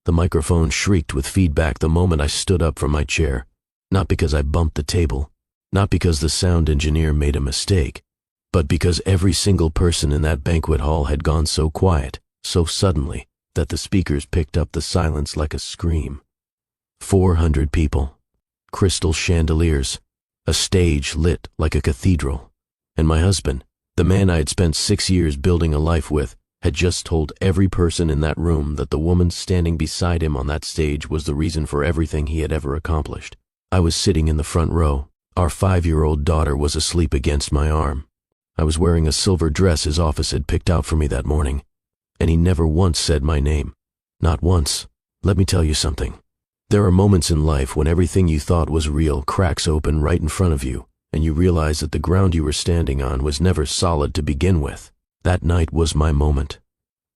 The microphone shrieked with feedback the moment I stood up from my chair. Not because I bumped the table, not because the sound engineer made a mistake, but because every single person in that banquet hall had gone so quiet, so suddenly, that the speakers picked up the silence like a scream. 400 people, crystal chandeliers, a stage lit like a cathedral, and my husband, the man I had spent 6 years building a life with, had just told every person in that room that the woman standing beside him on that stage was the reason for everything he had ever accomplished. I was sitting in the front row. Our 5-year-old daughter was asleep against my arm. I was wearing a silver dress his office had picked out for me that morning, and he never once said my name. Not once. Let me tell you something. There are moments in life when everything you thought was real cracks open right in front of you, and you realize that the ground you were standing on was never solid to begin with. That night was my moment.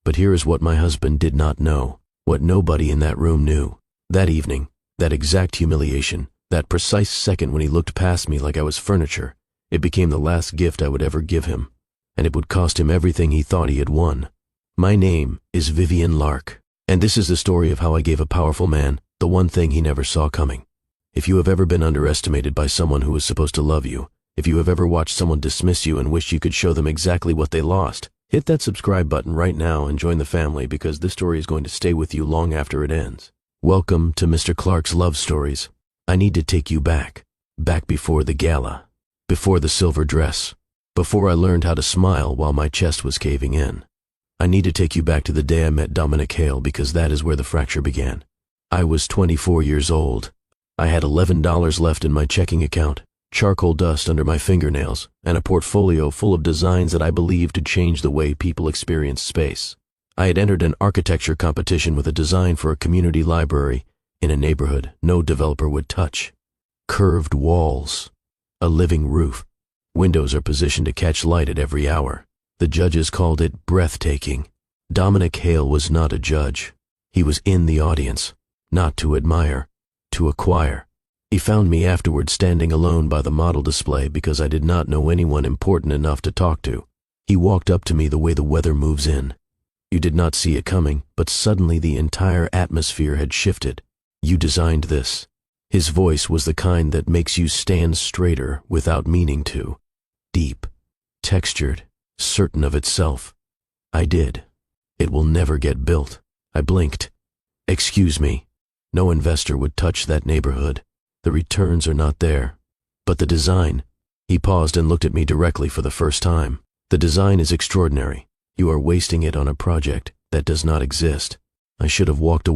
But here is what my husband did not know, what nobody in that room knew. That evening, that exact humiliation, that precise second when he looked past me like I was furniture, it became the last gift I would ever give him, and it would cost him everything he thought he had won. My name is Vivian Lark, and this is the story of how I gave a powerful man the one thing he never saw coming. If you have ever been underestimated by someone who was supposed to love you, if you have ever watched someone dismiss you and wished you could show them exactly what they lost, hit that subscribe button right now and join the family, because this story is going to stay with you long after it ends. Welcome to Mr. Clark's Love Stories. I need to take you back before the gala, before the silver dress, before I learned how to smile while my chest was caving in. I need to take you back to the day I met Dominic Hale, because that is where the fracture began. I was 24 years old. I had $11 left in my checking account, charcoal dust under my fingernails, and a portfolio full of designs that I believed to change the way people experience space. I had entered an architecture competition with a design for a community library in a neighborhood no developer would touch. Curved walls, a living roof. Windows are positioned to catch light at every hour. The judges called it breathtaking. Dominic Hale was not a judge. He was in the audience, not to admire, to acquire. He found me afterward standing alone by the model display because I did not know anyone important enough to talk to. He walked up to me the way the weather moves in. You did not see it coming, but suddenly the entire atmosphere had shifted. You designed this. His voice was the kind that makes you stand straighter without meaning to. Deep, textured, certain of itself. I did. It will never get built. I blinked. Excuse me. No investor would touch that neighborhood. The returns are not there. But the design. He paused and looked at me directly for the first time. The design is extraordinary. You are wasting it on a project that does not exist. I should have walked away